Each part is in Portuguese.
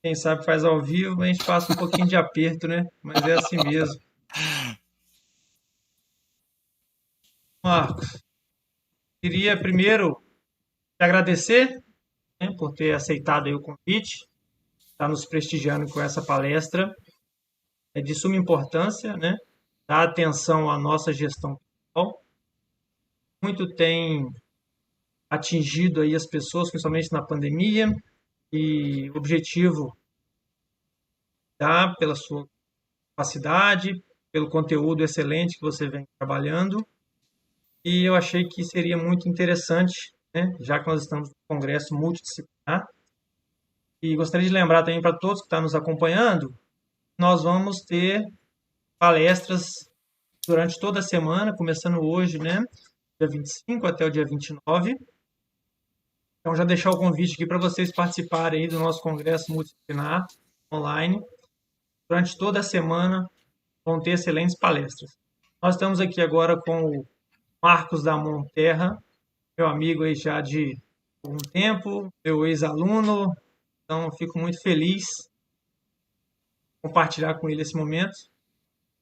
Quem sabe faz ao vivo, a gente passa um pouquinho de aperto, né? Mas é assim mesmo. Marcos, queria primeiro te agradecer, né, por ter aceitado aí o convite, estar nos prestigiando com essa palestra. É de suma importância, né? Dar atenção à nossa gestão pessoal. Muito tem atingido aí as pessoas, principalmente na pandemia, e o objetivo dá pela sua capacidade, pelo conteúdo excelente que você vem trabalhando. E eu achei que seria muito interessante, né, já que nós estamos no congresso multidisciplinar, e gostaria de lembrar também para todos que estão nos acompanhando, nós vamos ter palestras durante toda a semana, começando hoje, né, dia 25 até o dia 29. Então, já deixar o convite aqui para vocês participarem aí do nosso congresso multidisciplinar online. Durante toda a semana vão ter excelentes palestras. Nós estamos aqui agora com o Marcos da Monterra, meu amigo aí já de algum tempo, meu ex-aluno, então fico muito feliz de compartilhar com ele esse momento.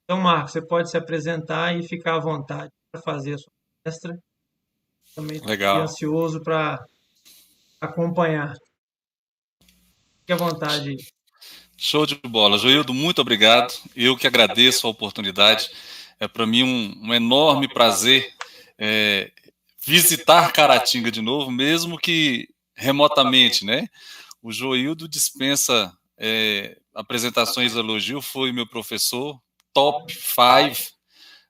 Então, Marcos, você pode se apresentar e ficar à vontade para fazer a sua palestra. Também estou Legal. ansioso para acompanhar. Fique à vontade. Show de bola. Joildo, muito obrigado. Eu que agradeço a oportunidade. É para mim um enorme prazer é, visitar Caratinga de novo, mesmo que remotamente, né? O Joildo dispensa apresentações de elogio, foi meu professor, top 5,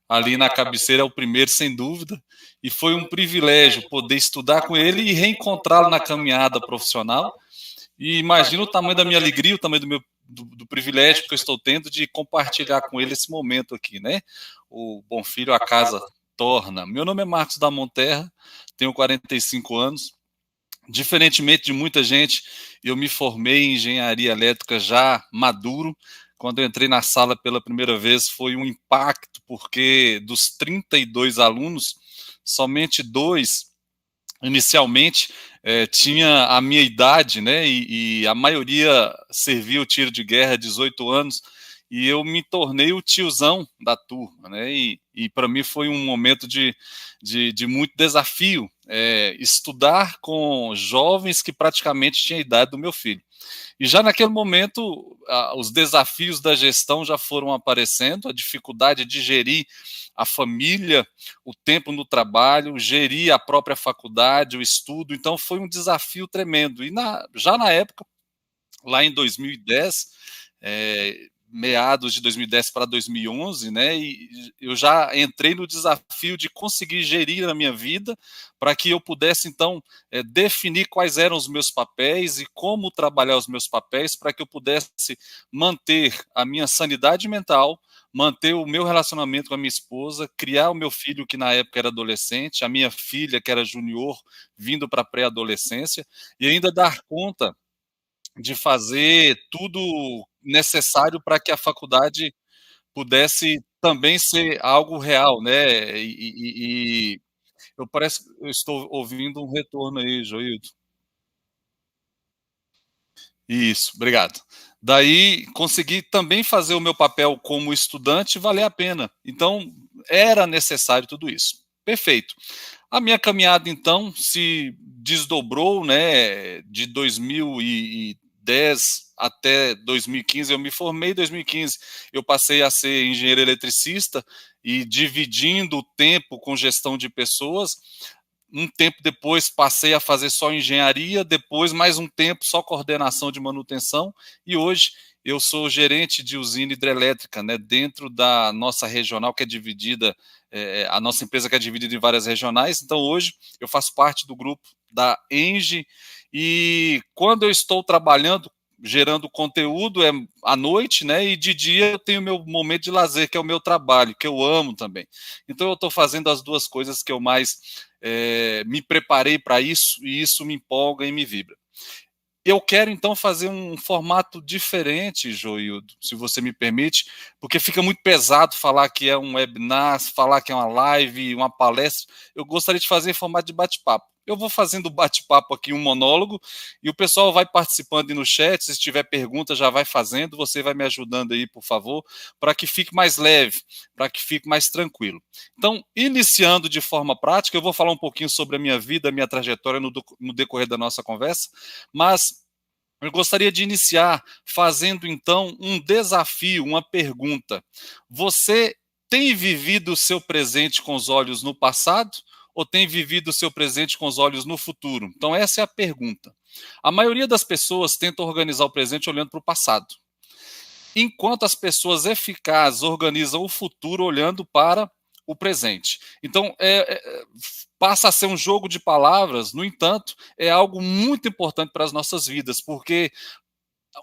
ali na cabeceira é o primeiro, sem dúvida, e foi um privilégio poder estudar com ele e reencontrá-lo na caminhada profissional. E imagina o tamanho da minha alegria, o tamanho do privilégio que eu estou tendo de compartilhar com ele esse momento aqui, né? O Bom Filho, a casa torna. Meu nome é Marcos da Monterra, tenho 45 anos. Diferentemente de muita gente, eu me formei em engenharia elétrica já maduro. Quando eu entrei na sala pela primeira vez, foi um impacto, porque dos 32 alunos, somente dois inicialmente tinha a minha idade, né, e a maioria servia o tiro de guerra, 18 anos, e eu me tornei o tiozão da turma, né, e para mim foi um momento de muito desafio, estudar com jovens que praticamente tinham a idade do meu filho. E já naquele momento, os desafios da gestão já foram aparecendo, a dificuldade de gerir a família, o tempo no trabalho, gerir a própria faculdade, o estudo. Então, foi um desafio tremendo. E já na época, lá em 2010, meados de 2010 para 2011, né, e eu já entrei no desafio de conseguir gerir a minha vida para que eu pudesse, então, definir quais eram os meus papéis e como trabalhar os meus papéis para que eu pudesse manter a minha sanidade mental, manter o meu relacionamento com a minha esposa, criar o meu filho, que na época era adolescente, a minha filha, que era junior, vindo para a pré-adolescência, e ainda dar conta de fazer tudo necessário para que a faculdade pudesse também ser algo real, né, e eu parece que eu estou ouvindo um retorno aí, Joildo. Isso, obrigado. Daí consegui também fazer o meu papel como estudante valer a pena. Então era necessário tudo isso. Perfeito. A minha caminhada então se desdobrou, né, de 2010 até 2015. Eu me formei em 2015. Eu passei a ser engenheiro eletricista e dividindo o tempo com gestão de pessoas. Um tempo depois passei a fazer só engenharia, depois mais um tempo só coordenação de manutenção, e hoje eu sou gerente de usina hidrelétrica, né, dentro da nossa regional, que é dividida, a nossa empresa que é dividida em várias regionais. Então hoje eu faço parte do grupo da Engie, e quando eu estou trabalhando, gerando conteúdo, é à noite, né, e de dia eu tenho meu momento de lazer, que é o meu trabalho, que eu amo também. Então eu estou fazendo as duas coisas que eu mais me preparei para isso, e isso me empolga e me vibra. Eu quero então fazer um formato diferente, Joildo, se você me permite, porque fica muito pesado falar que é um webinar, falar que é uma live, uma palestra. Eu gostaria de fazer em formato de bate-papo. eu vou fazendo bate-papo aqui, um monólogo, e o pessoal vai participando aí no chat. Se tiver pergunta, já vai fazendo. Você vai me ajudando aí, por favor, para que fique mais leve, para que fique mais tranquilo. Então, iniciando de forma prática, eu vou falar um pouquinho sobre a minha vida, a minha trajetória no decorrer da nossa conversa, mas eu gostaria de iniciar fazendo, então, um desafio, uma pergunta. Você tem vivido o seu presente com os olhos no passado ou tem vivido o seu presente com os olhos no futuro? Então, essa é a pergunta. A maioria das pessoas tenta organizar o presente olhando para o passado, enquanto as pessoas eficazes organizam o futuro olhando para o presente. Então, passa a ser um jogo de palavras, no entanto, é algo muito importante para as nossas vidas, porque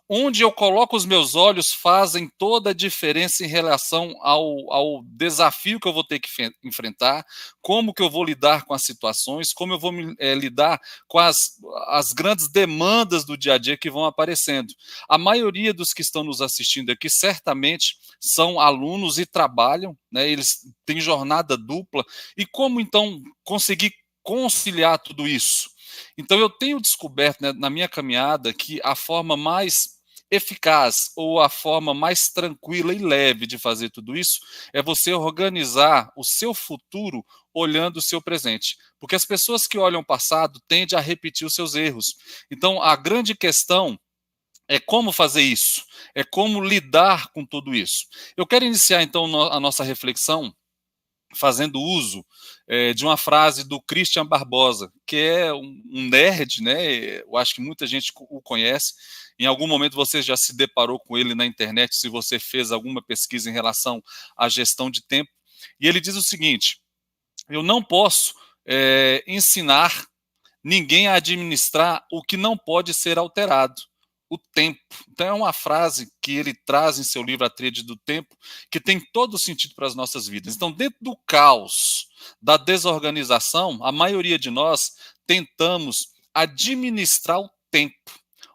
onde eu coloco os meus olhos fazem toda a diferença em relação ao desafio que eu vou ter que enfrentar, como que eu vou lidar com as situações, como eu vou lidar com as grandes demandas do dia a dia que vão aparecendo. A maioria dos que estão nos assistindo aqui certamente são alunos e trabalham, né, eles têm jornada dupla, e como então conseguir conciliar tudo isso? Então, eu tenho descoberto, né, na minha caminhada, que a forma mais eficaz ou a forma mais tranquila e leve de fazer tudo isso é você organizar o seu futuro olhando o seu presente. Porque as pessoas que olham o passado tendem a repetir os seus erros. Então, a grande questão é como fazer isso, é como lidar com tudo isso. Eu quero iniciar, então, a nossa reflexão fazendo uso de uma frase do Christian Barbosa, que é um nerd, né? Eu acho que muita gente o conhece. Em algum momento você já se deparou com ele na internet, se você fez alguma pesquisa em relação à gestão de tempo. E ele diz o seguinte: eu não posso ensinar ninguém a administrar o que não pode ser alterado, o tempo. Então é uma frase que ele traz em seu livro A Tríade do Tempo, que tem todo o sentido para as nossas vidas. Então, dentro do caos, da desorganização, a maioria de nós tentamos administrar o tempo.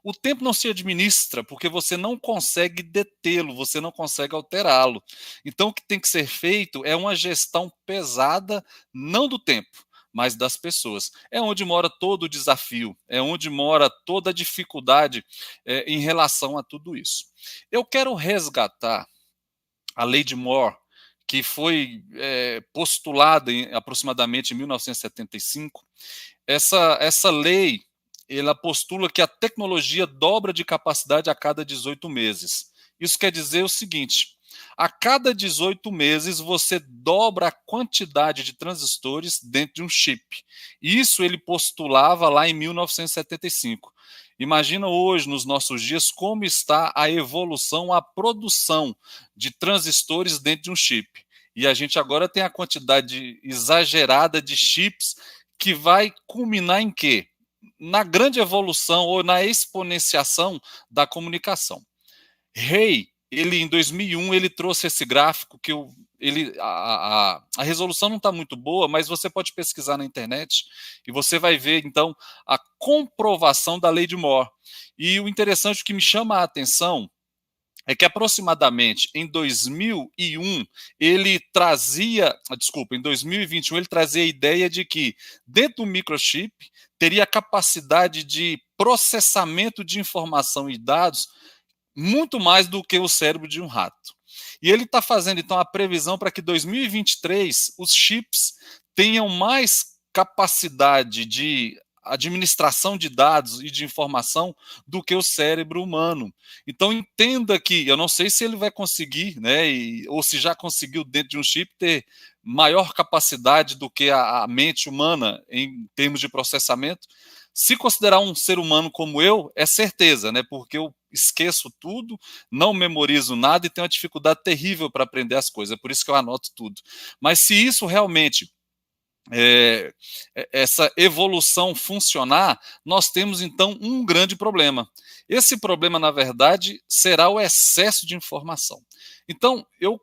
O tempo não se administra porque você não consegue detê-lo, você não consegue alterá-lo. Então, o que tem que ser feito é uma gestão pesada, não do tempo, mas das pessoas. É onde mora todo o desafio, é onde mora toda a dificuldade em relação a tudo isso. Eu quero resgatar a Lei de Moore, que foi postulada aproximadamente em 1975. Essa lei, ela postula que a tecnologia dobra de capacidade a cada 18 meses. Isso quer dizer o seguinte: a cada 18 meses você dobra a quantidade de transistores dentro de um chip. Isso ele postulava lá em 1975. Imagina hoje, nos nossos dias, como está a evolução, a produção de transistores dentro de um chip. E a gente agora tem a quantidade exagerada de chips que vai culminar em quê? Na grande evolução ou na exponenciação da comunicação. Hay, ele em 2001, ele trouxe esse gráfico que a resolução não está muito boa, mas você pode pesquisar na internet e você vai ver, então, a comprovação da lei de Moore. E o interessante, o que me chama a atenção, é que aproximadamente em 2001, em 2021, ele trazia a ideia de que dentro do microchip teria capacidade de processamento de informação e dados muito mais do que o cérebro de um rato. E ele está fazendo, então, a previsão para que 2023 os chips tenham mais capacidade de administração de dados e de informação do que o cérebro humano. Então entenda que, eu não sei se ele vai conseguir, né, ou se já conseguiu dentro de um chip ter maior capacidade do que a mente humana em termos de processamento. Se considerar um ser humano como eu, é certeza, né, porque eu esqueço tudo, não memorizo nada e tenho uma dificuldade terrível para aprender as coisas, é por isso que eu anoto tudo. Mas se isso realmente essa evolução funcionar, nós temos então um grande problema. Esse problema, na verdade, será o excesso de informação. Então, eu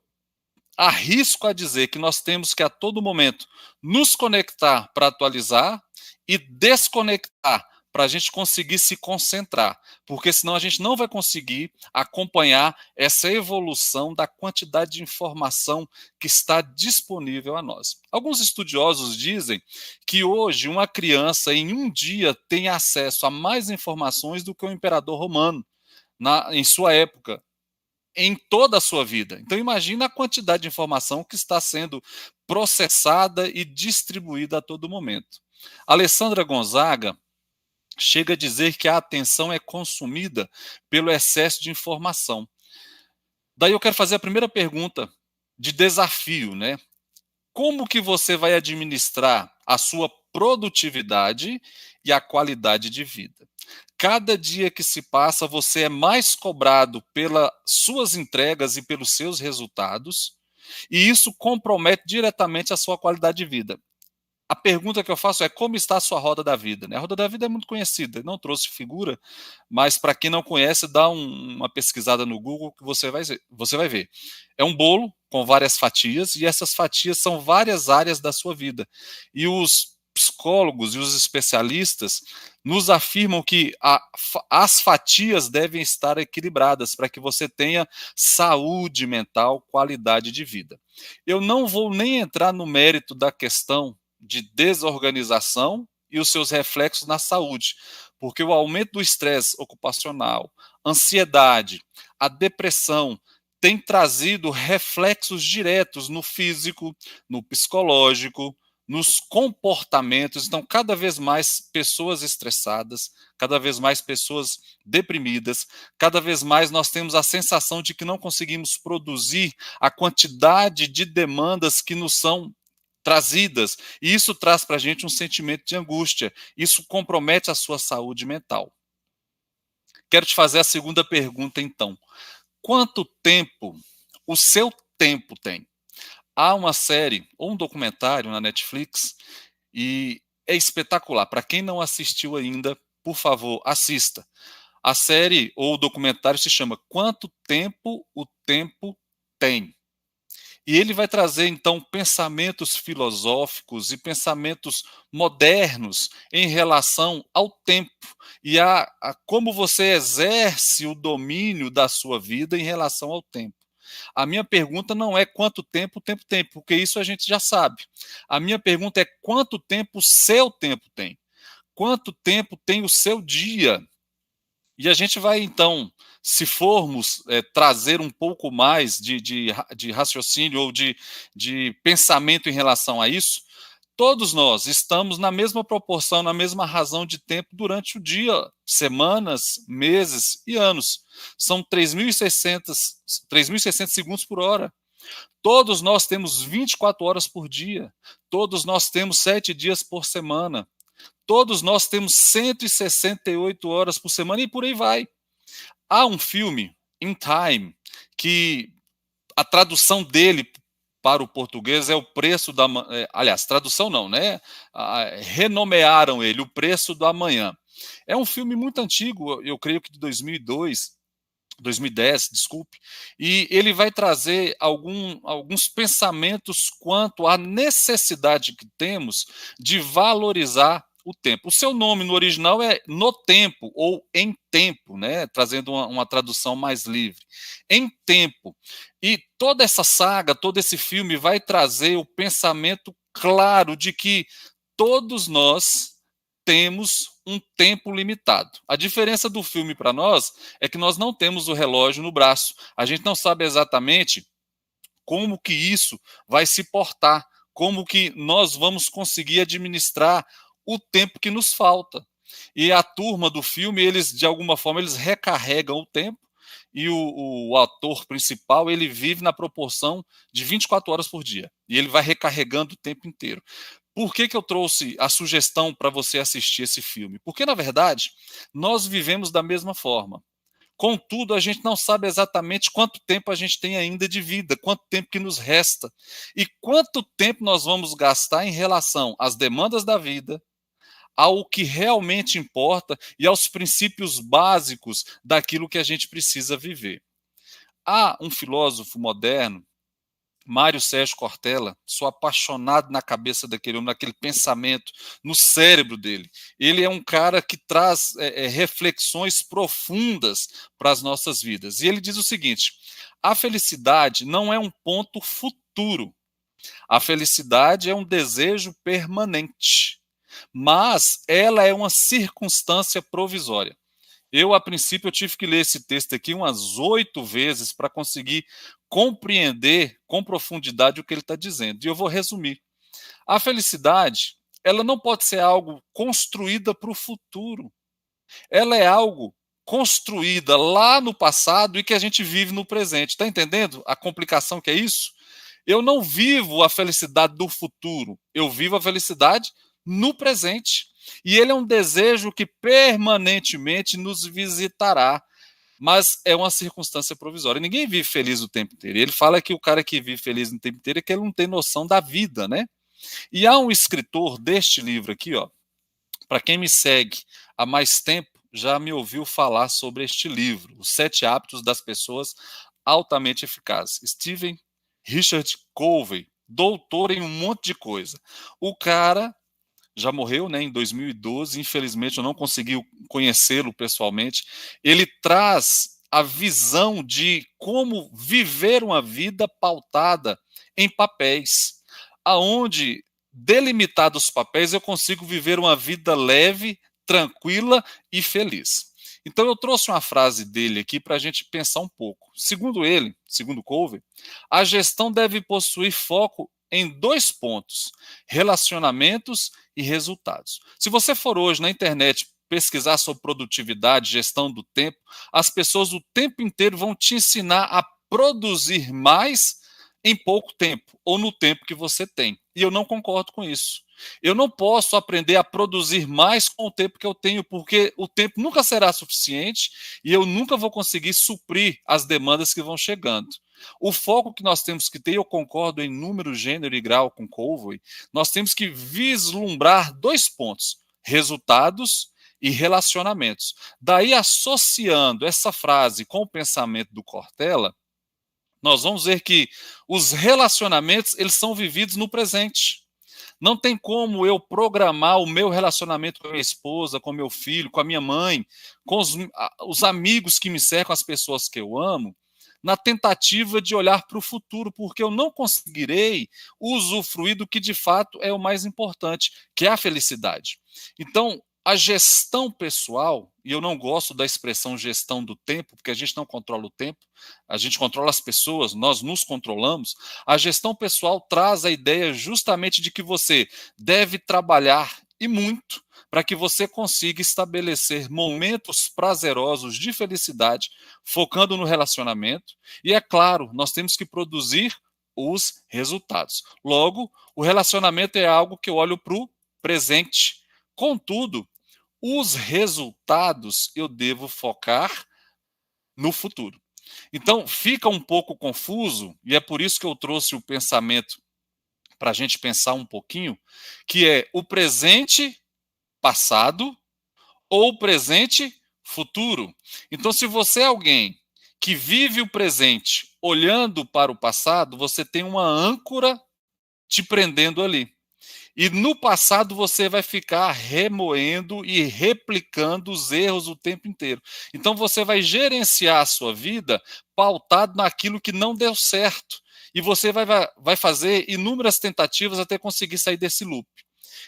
arrisco a dizer que nós temos que a todo momento nos conectar para atualizar e desconectar para a gente conseguir se concentrar, porque senão a gente não vai conseguir acompanhar essa evolução da quantidade de informação que está disponível a nós. Alguns estudiosos dizem que hoje uma criança em um dia tem acesso a mais informações do que o imperador romano em sua época, em toda a sua vida. Então imagina a quantidade de informação que está sendo processada e distribuída a todo momento. Alessandra Gonzaga chega a dizer que a atenção é consumida pelo excesso de informação. Daí eu quero fazer a primeira pergunta de desafio, né? Como que você vai administrar a sua produtividade e a qualidade de vida? Cada dia que se passa, você é mais cobrado pelas suas entregas e pelos seus resultados, e isso compromete diretamente a sua qualidade de vida. A pergunta que eu faço é como está a sua roda da vida? Né? A roda da vida é muito conhecida, não trouxe figura, mas para quem não conhece, dá uma pesquisada no Google que você vai ver. É um bolo com várias fatias, e essas fatias são várias áreas da sua vida. E os psicólogos e os especialistas nos afirmam que as fatias devem estar equilibradas para que você tenha saúde mental, qualidade de vida. Eu não vou nem entrar no mérito da questão de desorganização e os seus reflexos na saúde, porque o aumento do estresse ocupacional, ansiedade, a depressão tem trazido reflexos diretos no físico, no psicológico, nos comportamentos. Então, cada vez mais pessoas estressadas, cada vez mais pessoas deprimidas, cada vez mais nós temos a sensação de que não conseguimos produzir a quantidade de demandas que nos são trazidas, e isso traz para a gente um sentimento de angústia, isso compromete a sua saúde mental. Quero te fazer a segunda pergunta, então. Quanto tempo o seu tempo tem? Há uma série ou um documentário na Netflix, e é espetacular. Para quem não assistiu ainda, por favor, assista. A série ou o documentário se chama Quanto Tempo o Tempo Tem? E ele vai trazer, então, pensamentos filosóficos e pensamentos modernos em relação ao tempo e a como você exerce o domínio da sua vida em relação ao tempo. A minha pergunta não é quanto tempo o tempo tem, porque isso a gente já sabe. A minha pergunta é quanto tempo o seu tempo tem? Quanto tempo tem o seu dia? E a gente vai, então, se formos trazer um pouco mais de raciocínio ou de pensamento em relação a isso, todos nós estamos na mesma proporção, na mesma razão de tempo durante o dia, semanas, meses e anos. São 3.600 segundos por hora. Todos nós temos 24 horas por dia. Todos nós temos 7 dias por semana. Todos nós temos 168 horas por semana e por aí vai. Há um filme, In Time, que a tradução dele para o português é o preço da... aliás, tradução não, né? Renomearam ele, O Preço do Amanhã. É um filme muito antigo, eu creio que de 2010, desculpe, e ele vai trazer alguns pensamentos quanto à necessidade que temos de valorizar o tempo. O seu nome no original é No Tempo ou Em Tempo, né? Trazendo uma tradução mais livre. Em Tempo. E toda essa saga, todo esse filme vai trazer o pensamento claro de que todos nós temos um tempo limitado. A diferença do filme para nós é que nós não temos o relógio no braço. A gente não sabe exatamente como que isso vai se portar, como que nós vamos conseguir administrar o tempo que nos falta. E a turma do filme, eles de alguma forma eles recarregam o tempo, e o ator principal, ele vive na proporção de 24 horas por dia, e ele vai recarregando o tempo inteiro. Por que eu trouxe a sugestão para você assistir esse filme? Porque, na verdade, nós vivemos da mesma forma. Contudo, a gente não sabe exatamente quanto tempo a gente tem ainda de vida, quanto tempo que nos resta, e quanto tempo nós vamos gastar em relação às demandas da vida, ao que realmente importa e aos princípios básicos daquilo que a gente precisa viver. Há um filósofo moderno Mário Sérgio Cortella, sou apaixonado na cabeça daquele homem, naquele pensamento, no cérebro dele. Ele é um cara que traz reflexões profundas para as nossas vidas. E ele diz o seguinte: a felicidade não é um ponto futuro. A felicidade é um desejo permanente, mas ela é uma circunstância provisória. Eu, a princípio, eu tive que ler esse texto aqui umas 8 vezes para conseguir compreender com profundidade o que ele está dizendo. E eu vou resumir. A felicidade, ela não pode ser algo construída para o futuro. Ela é algo construída lá no passado e que a gente vive no presente. Está entendendo a complicação que é isso? Eu não vivo a felicidade do futuro, eu vivo a felicidade no presente. E ele é um desejo que permanentemente nos visitará, mas é uma circunstância provisória. Ninguém vive feliz o tempo inteiro. E ele fala que o cara que vive feliz o tempo inteiro é que ele não tem noção da vida, né? E há um escritor deste livro aqui, ó, para quem me segue há mais tempo, já me ouviu falar sobre este livro, Os 7 Hábitos das Pessoas Altamente Eficazes. Stephen Richard Covey, doutor em um monte de coisa. O cara já morreu, né, em 2012, infelizmente eu não consegui conhecê-lo pessoalmente. Ele traz a visão de como viver uma vida pautada em papéis, aonde, delimitados os papéis, eu consigo viver uma vida leve, tranquila e feliz. Então eu trouxe uma frase dele aqui para a gente pensar um pouco. Segundo ele, segundo Covey, a gestão deve possuir foco em 2 pontos: relacionamentos e resultados. Se você for hoje na internet pesquisar sobre produtividade, gestão do tempo, as pessoas o tempo inteiro vão te ensinar a produzir mais em pouco tempo, ou no tempo que você tem. E eu não concordo com isso. Eu não posso aprender a produzir mais com o tempo que eu tenho, porque o tempo nunca será suficiente e eu nunca vou conseguir suprir as demandas que vão chegando. O foco que nós temos que ter, eu concordo em número, gênero e grau com Covey, nós temos que vislumbrar 2 pontos: resultados e relacionamentos. Daí, associando essa frase com o pensamento do Cortella, nós vamos ver que os relacionamentos, eles são vividos no presente. Não tem como eu programar o meu relacionamento com a minha esposa, com meu filho, com a minha mãe, com os amigos que me cercam, as pessoas que eu amo, na tentativa de olhar para o futuro, porque eu não conseguirei usufruir do que de fato é o mais importante, que é a felicidade. Então, a gestão pessoal, e eu não gosto da expressão gestão do tempo, porque a gente não controla o tempo, a gente controla as pessoas, nós nos controlamos. A gestão pessoal traz a ideia justamente de que você deve trabalhar e muito para que você consiga estabelecer momentos prazerosos de felicidade, focando no relacionamento. E é claro, nós temos que produzir os resultados. Logo, o relacionamento é algo que eu olho para o presente. Contudo, os resultados eu devo focar no futuro. Então, fica um pouco confuso, e é por isso que eu trouxe o pensamento para a gente pensar um pouquinho, que é o presente passado ou o presente futuro. Então, se você é alguém que vive o presente olhando para o passado, você tem uma âncora te prendendo ali. E no passado você vai ficar remoendo e replicando os erros o tempo inteiro. Então você vai gerenciar a sua vida pautado naquilo que não deu certo. E você vai fazer inúmeras tentativas até conseguir sair desse loop.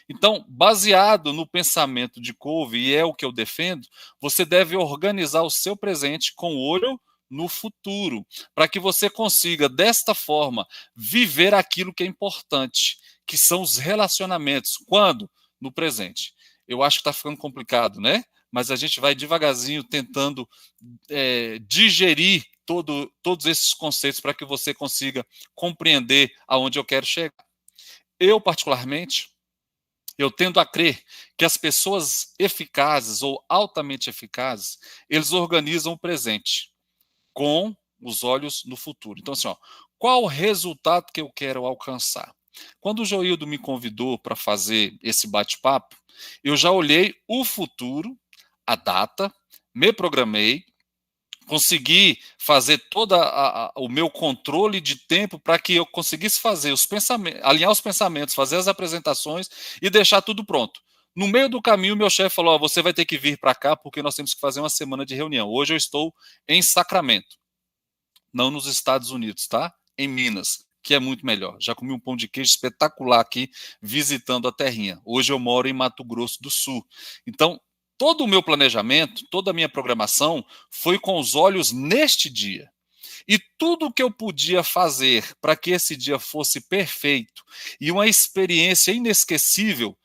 Então, baseado no pensamento de Covey, e é o que eu defendo, você deve organizar o seu presente com o olho no futuro, para que você consiga, desta forma, viver aquilo que é importante, que são os relacionamentos. Quando? No presente. Eu acho que está ficando complicado, né? Mas a gente vai devagarzinho tentando digerir todos esses conceitos para que você consiga compreender aonde eu quero chegar. Eu, particularmente, eu tendo a crer que as pessoas eficazes ou altamente eficazes, eles organizam o presente com os olhos no futuro. Então, assim, ó, qual o resultado que eu quero alcançar? Quando o Joildo me convidou para fazer esse bate-papo, eu já olhei o futuro, a data, me programei, consegui fazer todo o meu controle de tempo para que eu conseguisse fazer os pensamentos, alinhar os pensamentos, fazer as apresentações e deixar tudo pronto. No meio do caminho, meu chefe falou: você vai ter que vir para cá porque nós temos que fazer uma semana de reunião. Hoje eu estou em Sacramento, não nos Estados Unidos, tá? Em Minas, que é muito melhor. Já comi um pão de queijo espetacular aqui, visitando a terrinha. Hoje eu moro em Mato Grosso do Sul. Então, todo o meu planejamento, toda a minha programação foi com os olhos neste dia. E tudo que eu podia fazer para que esse dia fosse perfeito e uma experiência inesquecível,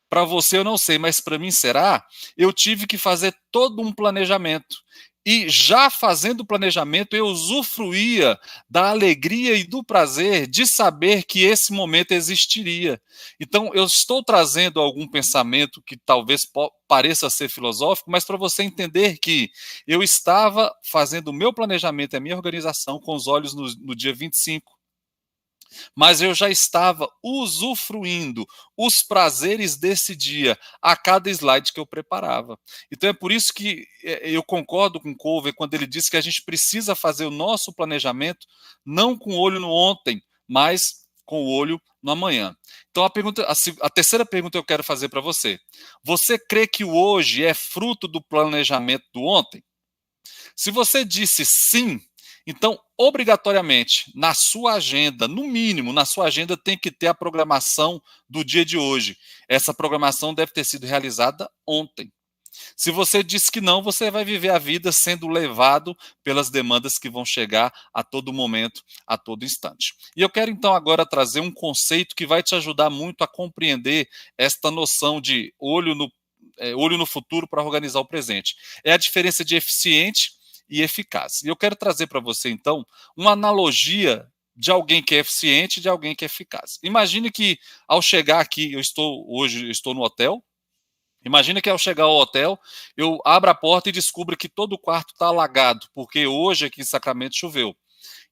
para você eu não sei, mas para mim será, eu tive que fazer todo um planejamento. E já fazendo o planejamento, eu usufruía da alegria e do prazer de saber que esse momento existiria. Então, eu estou trazendo algum pensamento que talvez pareça ser filosófico, mas para você entender que eu estava fazendo o meu planejamento, a minha organização, com os olhos no dia 25. Mas eu já estava usufruindo os prazeres desse dia a cada slide que eu preparava. Então é por isso que eu concordo com o Cover quando ele diz que a gente precisa fazer o nosso planejamento não com o olho no ontem, mas com o olho no amanhã. Então a terceira pergunta que eu quero fazer para você: você crê que o hoje é fruto do planejamento do ontem? Se você disse sim, então, obrigatoriamente, na sua agenda, no mínimo, na sua agenda tem que ter a programação do dia de hoje. Essa programação deve ter sido realizada ontem. Se você disse que não, você vai viver a vida sendo levado pelas demandas que vão chegar a todo momento, a todo instante. E eu quero então agora trazer um conceito que vai te ajudar muito a compreender esta noção de olho no futuro para organizar o presente. É a diferença de eficiente e eficaz. E eu quero trazer para você, então, uma analogia de alguém que é eficiente e de alguém que é eficaz. Imagine que, ao chegar aqui, hoje eu estou no hotel. Imagina que ao chegar ao hotel, eu abro a porta e descubro que todo o quarto está alagado, porque hoje aqui em Sacramento choveu.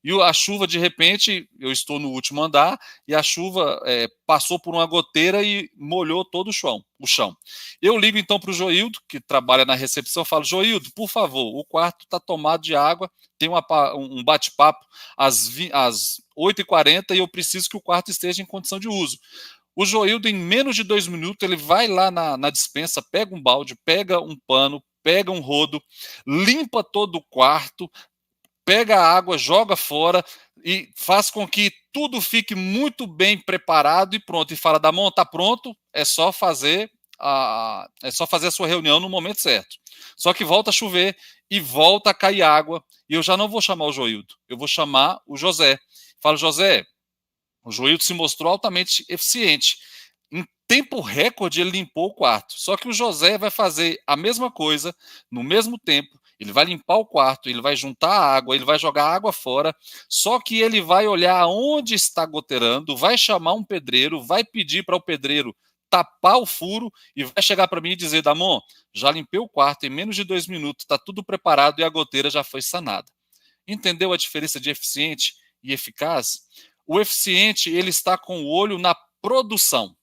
E a chuva, de repente, eu estou no último andar, e a chuva passou por uma goteira e molhou todo o chão. Eu ligo então para o Joildo, que trabalha na recepção, falo: Joildo, por favor, o quarto está tomado de água, tem um bate-papo às 8h40 e eu preciso que o quarto esteja em condição de uso. O Joildo, em menos de 2 minutos, ele vai lá na despensa, pega um balde, pega um pano, pega um rodo, limpa todo o quarto, pega a água, joga fora e faz com que tudo fique muito bem preparado e pronto. E fala: Damon, tá pronto, é só fazer a sua reunião no momento certo. Só que volta a chover e volta a cair água, e eu já não vou chamar o Joildo, eu vou chamar o José. Falo: José, o Joildo se mostrou altamente eficiente. Em tempo recorde, ele limpou o quarto. Só que o José vai fazer a mesma coisa no mesmo tempo. Ele vai limpar o quarto, ele vai juntar a água, ele vai jogar a água fora. Só que ele vai olhar onde está goteirando, vai chamar um pedreiro, vai pedir para o pedreiro tapar o furo e vai chegar para mim e dizer: Damon, já limpei o quarto em menos de 2 minutos, está tudo preparado e a goteira já foi sanada. Entendeu a diferença de eficiente e eficaz? O eficiente, ele está com o olho na produção.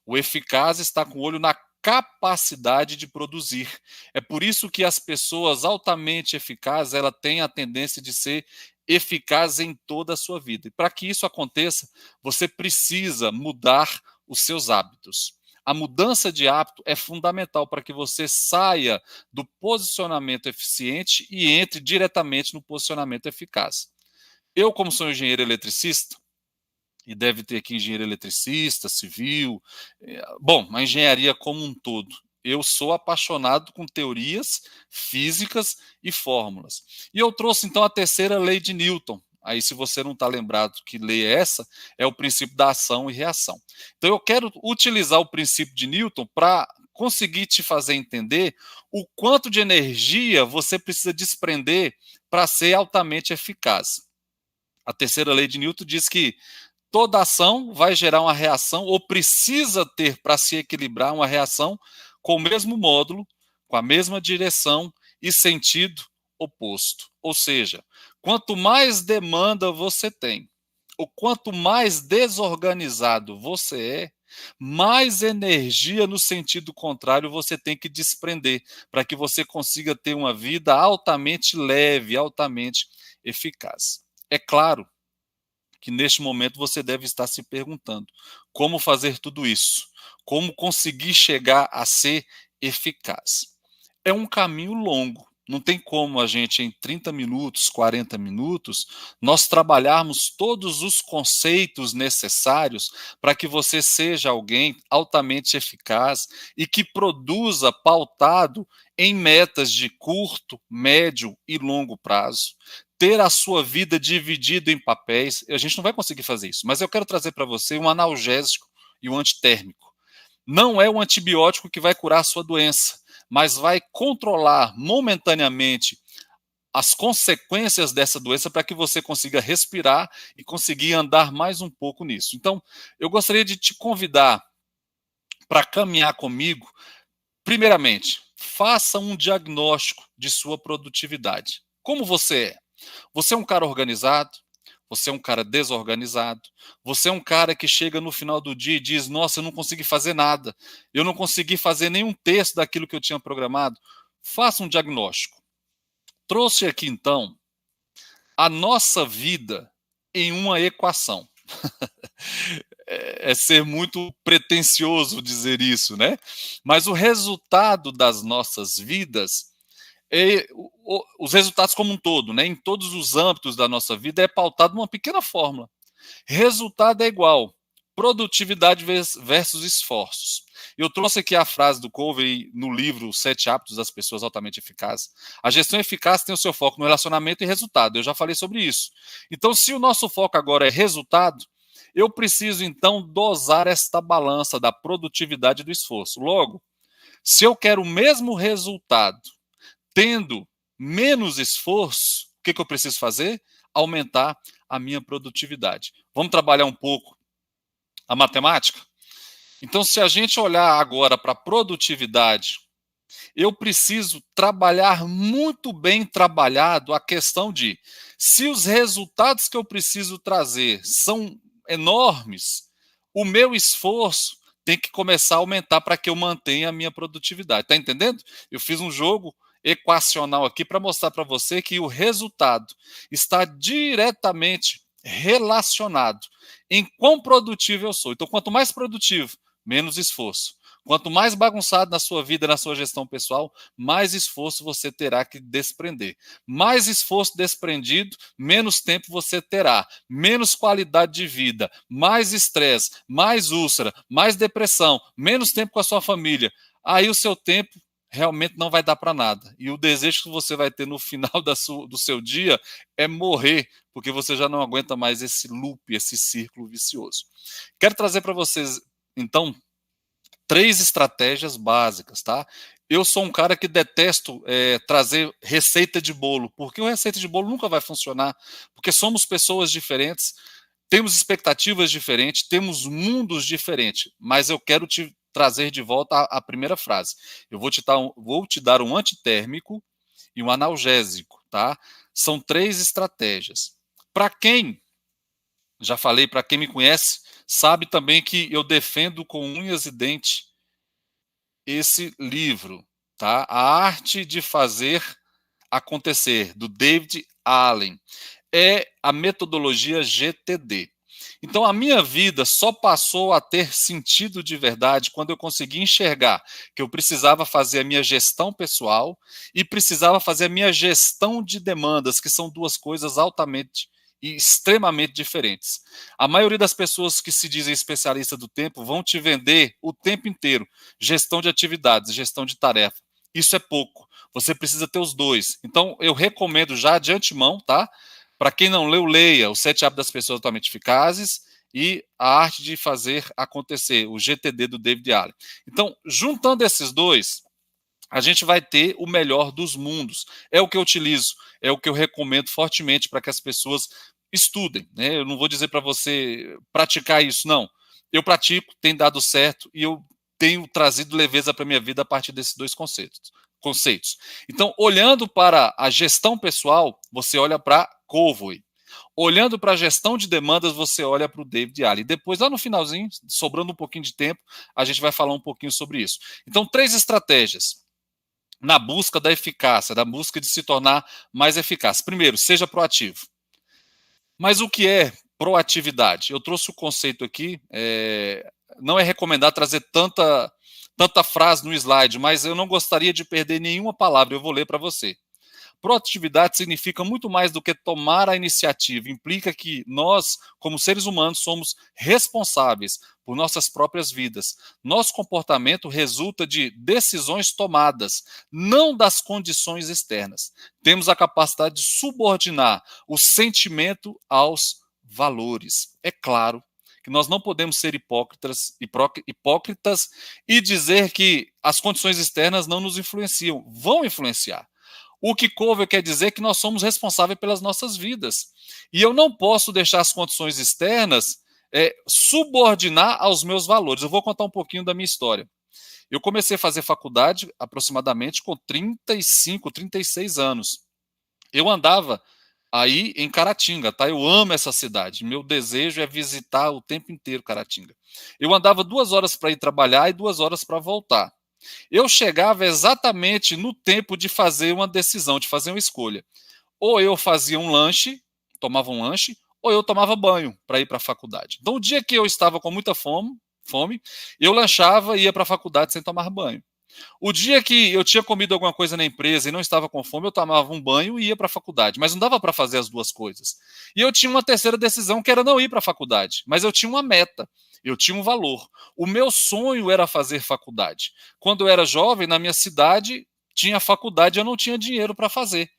O eficaz está com o olho na capacidade de produzir. É por isso que as pessoas altamente eficazes, ela têm a tendência de ser eficaz em toda a sua vida. E para que isso aconteça, você precisa mudar os seus hábitos. A mudança de hábito é fundamental para que você saia do posicionamento eficiente e entre diretamente no posicionamento eficaz. Eu, como sou engenheiro eletricista, e deve ter aqui engenheiro eletricista, civil, bom, a engenharia como um todo. Eu sou apaixonado com teorias físicas e fórmulas. E eu trouxe então a terceira lei de Newton. Aí, se você não está lembrado que lei é essa, é o princípio da ação e reação. Então, eu quero utilizar o princípio de Newton para conseguir te fazer entender o quanto de energia você precisa desprender para ser altamente eficaz. A terceira lei de Newton diz que toda ação vai gerar uma reação, ou precisa ter para se equilibrar uma reação com o mesmo módulo, com a mesma direção e sentido oposto. Ou seja, quanto mais demanda você tem, ou quanto mais desorganizado você mais energia no sentido contrário você tem que desprender, para que você consiga ter uma vida altamente leve, altamente eficaz. É claro que neste momento você deve estar se perguntando como fazer tudo isso, como conseguir chegar a ser eficaz. É um caminho longo. Não tem como a gente, em 30 minutos, 40 minutos, nós trabalharmos todos os conceitos necessários para que você seja alguém altamente eficaz e que produza pautado em metas de curto, médio e longo prazo. Ter a sua vida dividida em papéis, a gente não vai conseguir fazer isso, mas eu quero trazer para você um analgésico e um antitérmico. Não é o antibiótico que vai curar a sua doença, mas vai controlar momentaneamente as consequências dessa doença para que você consiga respirar e conseguir andar mais um pouco nisso. Então, eu gostaria de te convidar para caminhar comigo. Primeiramente, faça um diagnóstico de sua produtividade. Como você é? Você é um cara organizado? Você é um cara desorganizado? Você é um cara que chega no final do dia e diz: nossa, eu não consegui fazer nada, eu não consegui fazer nenhum terço daquilo que eu tinha programado? Faça um diagnóstico. Trouxe aqui, então, a nossa vida em uma equação. É ser muito pretensioso dizer isso, né? Mas o resultado das nossas vidas os resultados como um todo, né, em todos os âmbitos da nossa vida, é pautado numa pequena fórmula. Resultado é igual produtividade versus esforços. Eu trouxe aqui a frase do Covey no livro Sete Hábitos das Pessoas Altamente Eficazes. A gestão eficaz tem o seu foco no relacionamento e resultado. Eu já falei sobre isso. Então, se o nosso foco agora é resultado, eu preciso, então, dosar esta balança da produtividade e do esforço. Logo, se eu quero o mesmo resultado tendo menos esforço, o que eu preciso fazer? Aumentar a minha produtividade. Vamos trabalhar um pouco a matemática? Então, se a gente olhar agora para a produtividade, eu preciso trabalhar muito bem trabalhado a questão de, se os resultados que eu preciso trazer são enormes, o meu esforço tem que começar a aumentar para que eu mantenha a minha produtividade. Está entendendo? Eu fiz um jogo equacional aqui para mostrar para você que o resultado está diretamente relacionado em quão produtivo eu sou. Então, quanto mais produtivo, menos esforço. Quanto mais bagunçado na sua vida, na sua gestão pessoal, mais esforço você terá que desprender. Mais esforço desprendido, menos tempo você terá. Menos qualidade de vida, mais estresse, mais úlcera, mais depressão, menos tempo com a sua família. Aí o seu tempo realmente não vai dar para nada. E o desejo que você vai ter no final do seu dia é morrer, porque você já não aguenta mais esse loop, esse círculo vicioso. Quero trazer para vocês, então, 3 estratégias básicas, tá? Eu sou um cara que detesto trazer receita de bolo, porque o receita de bolo nunca vai funcionar, porque somos pessoas diferentes, temos expectativas diferentes, temos mundos diferentes, mas eu quero te trazer de volta a primeira frase. Eu vou te dar um antitérmico e um analgésico, tá? São 3 estratégias. Para quem, já falei, para quem me conhece, sabe também que eu defendo com unhas e dentes esse livro, tá? A Arte de Fazer Acontecer, do David Allen. É a metodologia GTD. Então, a minha vida só passou a ter sentido de verdade quando eu consegui enxergar que eu precisava fazer a minha gestão pessoal e precisava fazer a minha gestão de demandas, que são 2 coisas altamente e extremamente diferentes. A maioria das pessoas que se dizem especialista do tempo vão te vender o tempo inteiro gestão de atividades, gestão de tarefa. Isso é pouco. Você precisa ter os 2. Então, eu recomendo já de antemão, tá? Para quem não leu, leia Os 7 Hábitos das Pessoas Altamente Eficazes e A Arte de Fazer Acontecer, o GTD do David Allen. Então, juntando esses 2, a gente vai ter o melhor dos mundos. É o que eu utilizo, é o que eu recomendo fortemente para que as pessoas estudem, né? Eu não vou dizer para você praticar isso, não. Eu pratico, tem dado certo e eu tenho trazido leveza para a minha vida a partir desses 2 conceitos. Então, olhando para a gestão pessoal, você olha para Covey. Olhando para a gestão de demandas, você olha para o David Allen. Depois, lá no finalzinho, sobrando um pouquinho de tempo, a gente vai falar um pouquinho sobre isso. Então, 3 estratégias na busca da eficácia, da busca de se tornar mais eficaz. Primeiro, seja proativo. Mas o que é proatividade? Eu trouxe o conceito aqui, não é recomendado trazer tanta frase no slide, mas eu não gostaria de perder nenhuma palavra, eu vou ler para você. Proatividade significa muito mais do que tomar a iniciativa, implica que nós, como seres humanos, somos responsáveis por nossas próprias vidas. Nosso comportamento resulta de decisões tomadas, não das condições externas. Temos a capacidade de subordinar o sentimento aos valores. É claro que nós não podemos ser hipócritas e dizer que as condições externas não nos influenciam. Vão influenciar. O que cover quer dizer que nós somos responsáveis pelas nossas vidas. E eu não posso deixar as condições externas subordinar aos meus valores. Eu vou contar um pouquinho da minha história. Eu comecei a fazer faculdade aproximadamente com 35, 36 anos. Eu andava aí em Caratinga, tá? Eu amo essa cidade. Meu desejo é visitar o tempo inteiro Caratinga. Eu andava 2 horas para ir trabalhar e 2 horas para voltar. Eu chegava exatamente no tempo de fazer uma decisão, de fazer uma escolha. Ou eu fazia um lanche, tomava um lanche, ou eu tomava banho para ir para a faculdade. Então, o dia que eu estava com muita fome, eu lanchava e ia para a faculdade sem tomar banho. O dia que eu tinha comido alguma coisa na empresa e não estava com fome, eu tomava um banho e ia para a faculdade. Mas não dava para fazer as duas coisas. E eu tinha uma terceira decisão, que era não ir para a faculdade. Mas eu tinha uma meta, eu tinha um valor. O meu sonho era fazer faculdade. Quando eu era jovem, na minha cidade, tinha faculdade e eu não tinha dinheiro para fazer.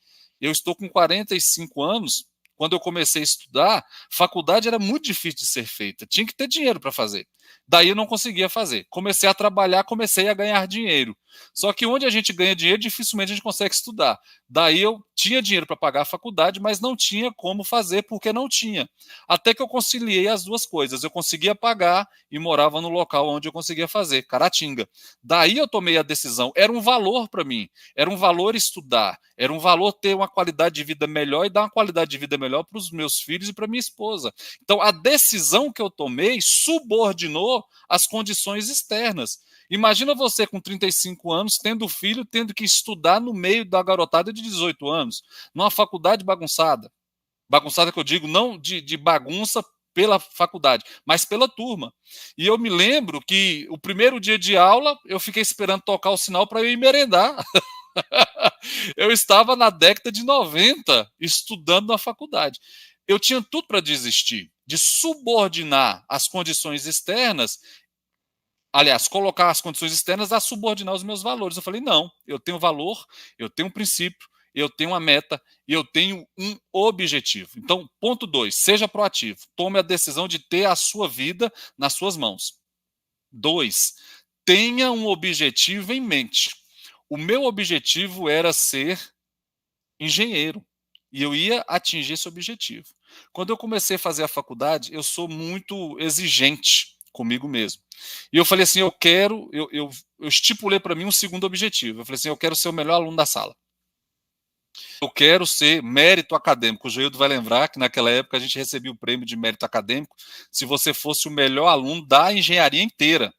Eu estou com 45 anos. Quando eu comecei a estudar, faculdade era muito difícil de ser feita. Tinha que ter dinheiro para fazer. Daí eu não conseguia fazer. Comecei a trabalhar, comecei a ganhar dinheiro. Só que onde a gente ganha dinheiro, dificilmente a gente consegue estudar. Daí eu tinha dinheiro para pagar a faculdade, mas não tinha como fazer porque não tinha. Até que eu conciliei as duas coisas. Eu conseguia pagar e morava no local onde eu conseguia fazer, Caratinga. Daí eu tomei a decisão. Era um valor para mim. Era um valor estudar. Era um valor ter uma qualidade de vida melhor e dar uma qualidade de vida melhor para os meus filhos e para minha esposa. Então a decisão que eu tomei subordinou as condições externas. Imagina você com 35 anos, tendo filho, tendo que estudar no meio da garotada de 18 anos, numa faculdade bagunçada. Bagunçada que eu digo, não de bagunça pela faculdade, mas pela turma. E eu me lembro que o primeiro dia de aula, eu fiquei esperando tocar o sinal para eu ir merendar. Eu estava na década de 90, estudando na faculdade. Eu tinha tudo para desistir, de subordinar as condições externas. Aliás, colocar as condições externas a subordinar os meus valores. Eu falei, não, eu tenho valor, eu tenho um princípio, eu tenho uma meta e eu tenho um objetivo. Então, ponto 2, seja proativo. Tome a decisão de ter a sua vida nas suas mãos. 2, tenha um objetivo em mente. O meu objetivo era ser engenheiro e eu ia atingir esse objetivo. Quando eu comecei a fazer a faculdade, eu sou muito exigente comigo mesmo. E eu falei assim, eu estipulei para mim um segundo objetivo. Eu falei assim, eu quero ser o melhor aluno da sala. Eu quero ser mérito acadêmico. O Geildo vai lembrar que naquela época a gente recebia o prêmio de mérito acadêmico se você fosse o melhor aluno da engenharia inteira.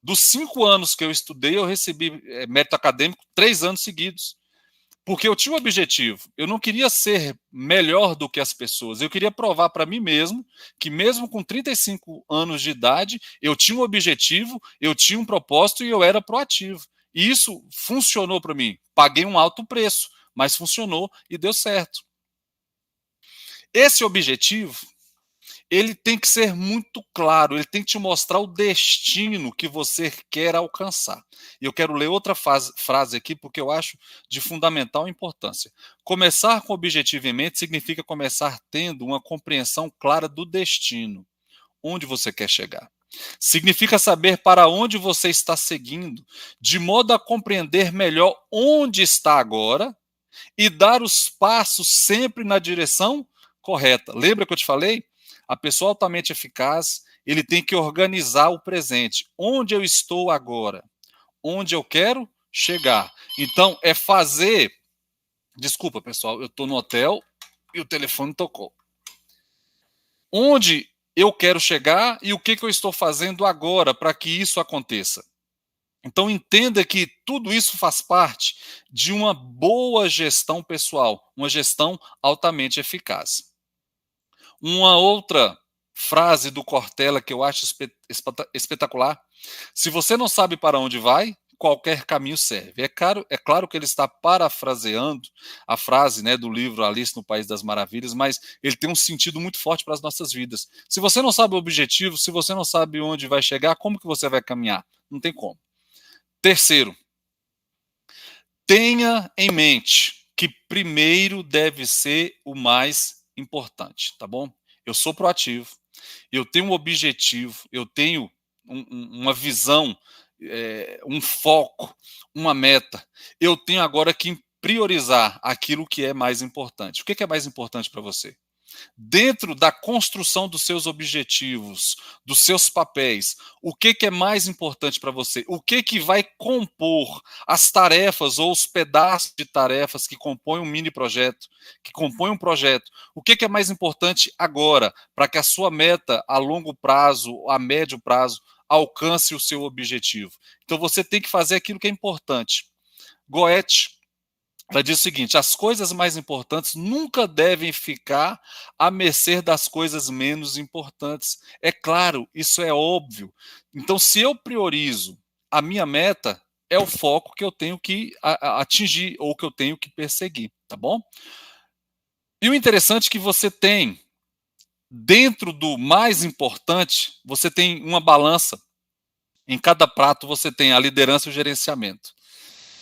Dos 5 anos que eu estudei, eu recebi mérito acadêmico 3 anos seguidos. Porque eu tinha um objetivo. Eu não queria ser melhor do que as pessoas. Eu queria provar para mim mesmo que, mesmo com 35 anos de idade, eu tinha um objetivo, eu tinha um propósito e eu era proativo. E isso funcionou para mim. Paguei um alto preço, mas funcionou e deu certo. Esse objetivo, ele tem que ser muito claro, ele tem que te mostrar o destino que você quer alcançar. E eu quero ler outra frase aqui, porque eu acho de fundamental importância. Começar com o objetivo em mente significa começar tendo uma compreensão clara do destino, onde você quer chegar. Significa saber para onde você está seguindo, de modo a compreender melhor onde está agora e dar os passos sempre na direção correta. Lembra que eu te falei? A pessoa altamente eficaz, ele tem que organizar o presente. Onde eu estou agora? Onde eu quero chegar? Então, é fazer... Desculpa, pessoal, eu estou no hotel e o telefone tocou. onde eu quero chegar e o que eu estou fazendo agora para que isso aconteça. Então entenda que tudo isso faz parte de uma boa gestão pessoal, uma gestão altamente eficaz. Uma outra frase do Cortella que eu acho espetacular: se você não sabe para onde vai, qualquer caminho serve. É claro que ele está parafraseando a frase, né, do livro Alice no País das Maravilhas, mas ele tem um sentido muito forte para as nossas vidas. Se você não sabe o objetivo, se você não sabe onde vai chegar, como que você vai caminhar? Não tem como. Terceiro, tenha em mente que primeiro deve ser o mais importante, tá bom? Eu sou proativo, eu tenho um objetivo, eu tenho uma visão, um foco, uma meta. Eu tenho agora que priorizar aquilo que é mais importante. O que é mais importante para você? Dentro da construção dos seus objetivos, dos seus papéis, o que é mais importante para você? O que vai compor as tarefas ou os pedaços de tarefas que compõem um mini projeto, que compõem um projeto? O que é mais importante agora para que a sua meta a longo prazo, a médio prazo, alcance o seu objetivo? Então você tem que fazer aquilo que é importante. Goethe vai dizer o seguinte: as coisas mais importantes nunca devem ficar à mercê das coisas menos importantes. É claro, isso é óbvio. Então, se eu priorizo a minha meta, é o foco que eu tenho que atingir ou que eu tenho que perseguir, tá bom? E o interessante é que você tem, dentro do mais importante, você tem uma balança. Em cada prato você tem a liderança e o gerenciamento.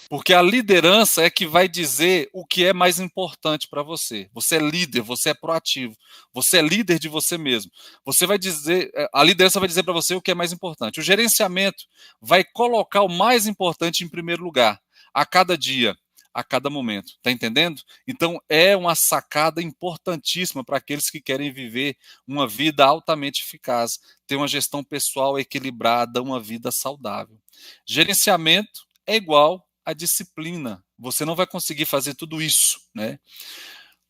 Porque a liderança é que vai dizer o que é mais importante para você. Você é líder, você é proativo, você é líder de você mesmo. Você vai dizer, a liderança vai dizer para você o que é mais importante. O gerenciamento vai colocar o mais importante em primeiro lugar, a cada dia, a cada momento. Tá entendendo? Então é uma sacada importantíssima para aqueles que querem viver uma vida altamente eficaz, ter uma gestão pessoal equilibrada, uma vida saudável. Gerenciamento é igual a disciplina. Você não vai conseguir fazer tudo isso, né?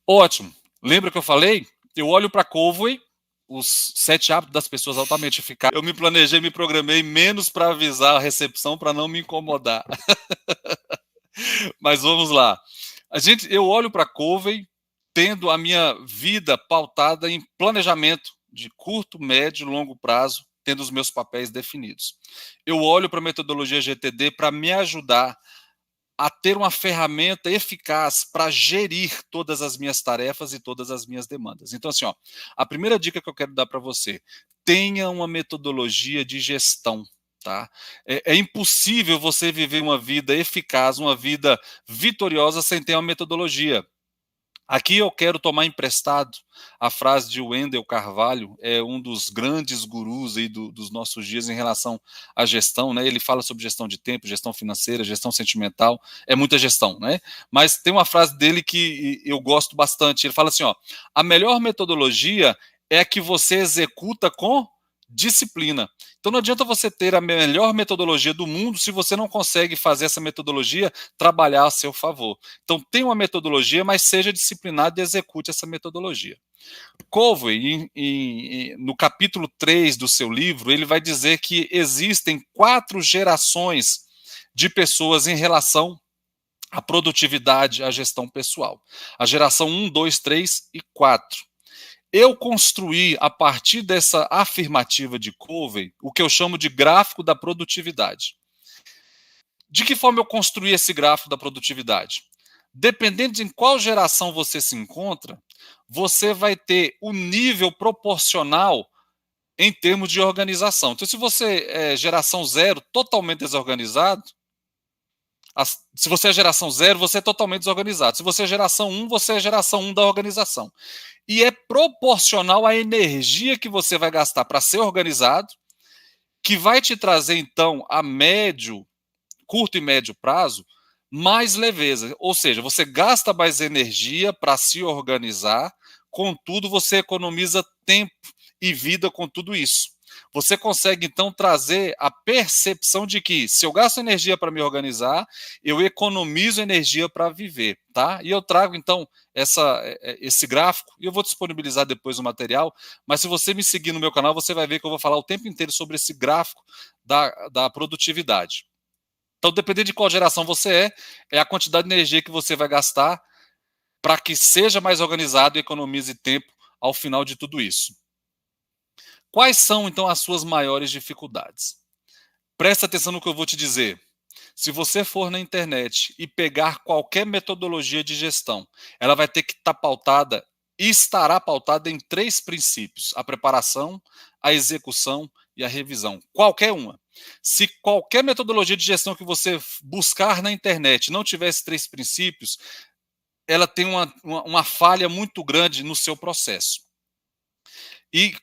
Ótimo. Lembra que eu falei? Eu olho para Covey, os 7 hábitos das pessoas altamente eficazes. Eu me planejei, me programei menos para avisar a recepção, para não me incomodar. Mas vamos lá. Eu olho para Covey tendo a minha vida pautada em planejamento de curto, médio e longo prazo, tendo os meus papéis definidos. Eu olho para a metodologia GTD para me ajudar a ter uma ferramenta eficaz para gerir todas as minhas tarefas e todas as minhas demandas. Então, assim, a primeira dica que eu quero dar para você: tenha uma metodologia de gestão. Tá? É impossível você viver uma vida eficaz, uma vida vitoriosa sem ter uma metodologia. Aqui eu quero tomar emprestado a frase de Wendel Carvalho, é um dos grandes gurus aí dos nossos dias em relação à gestão, né? Ele fala sobre gestão de tempo, gestão financeira, gestão sentimental, é muita gestão, né? Mas tem uma frase dele que eu gosto bastante. Ele fala assim: a melhor metodologia é a que você executa com disciplina. Então não adianta você ter a melhor metodologia do mundo se você não consegue fazer essa metodologia trabalhar a seu favor. Então tenha uma metodologia, mas seja disciplinado e execute essa metodologia. Covey, no capítulo 3 do seu livro, ele vai dizer que existem 4 gerações de pessoas em relação à produtividade, à gestão pessoal. A geração 1, 2, 3 e 4. Eu construí, a partir dessa afirmativa de Covey, o que eu chamo de gráfico da produtividade. De que forma eu construí esse gráfico da produtividade? Dependendo de em qual geração você se encontra, você vai ter o nível proporcional em termos de organização. Então, se você é geração 0, totalmente desorganizado, se você é geração 0, você é totalmente desorganizado. Se você é geração 1, você é geração 1 da organização. E é proporcional à energia que você vai gastar para ser organizado, que vai te trazer, então, a curto e médio prazo, mais leveza. Ou seja, você gasta mais energia para se organizar, contudo, você economiza tempo e vida com tudo isso. você consegue então trazer a percepção de que se eu gasto energia para me organizar, eu economizo energia para viver, tá? E eu trago então esse gráfico, e eu vou disponibilizar depois o material, mas se você me seguir no meu canal, você vai ver que eu vou falar o tempo inteiro sobre esse gráfico da produtividade. Então, dependendo de qual geração você é a quantidade de energia que você vai gastar para que seja mais organizado e economize tempo ao final de tudo isso. Quais são, então, as suas maiores dificuldades? Presta atenção no que eu vou te dizer. Se você for na internet e pegar qualquer metodologia de gestão, ela vai ter que estar pautada e estará pautada em 3 princípios: a preparação, a execução e a revisão. Qualquer uma. Se qualquer metodologia de gestão que você buscar na internet não tiver esses 3 princípios, ela tem uma falha muito grande no seu processo. E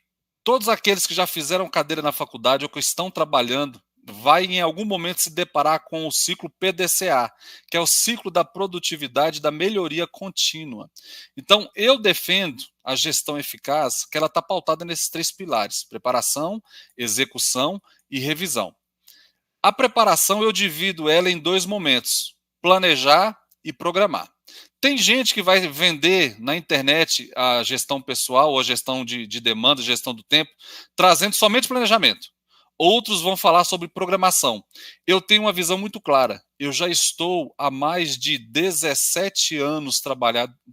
todos aqueles que já fizeram cadeira na faculdade ou que estão trabalhando, vai em algum momento se deparar com o ciclo PDCA, que é o ciclo da produtividade, da melhoria contínua. Então, eu defendo a gestão eficaz, que ela está pautada nesses 3 pilares: preparação, execução e revisão. A preparação eu divido ela em 2 momentos: planejar e programar. Tem gente que vai vender na internet a gestão pessoal ou a gestão de demanda, gestão do tempo, trazendo somente planejamento. Outros vão falar sobre programação. Eu tenho uma visão muito clara. Eu já estou há mais de 17 anos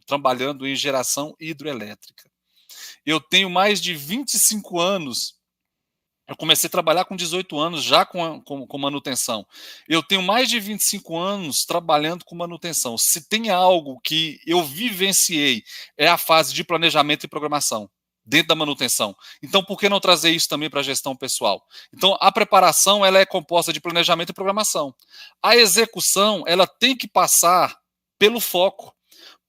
trabalhando em geração hidroelétrica. Eu tenho mais de 25 anos. Eu comecei a trabalhar com 18 anos já com manutenção. Eu tenho mais de 25 anos trabalhando com manutenção. Se tem algo que eu vivenciei, é a fase de planejamento e programação dentro da manutenção. Então, por que não trazer isso também para a gestão pessoal? Então, a preparação ela é composta de planejamento e programação. A execução ela tem que passar pelo foco.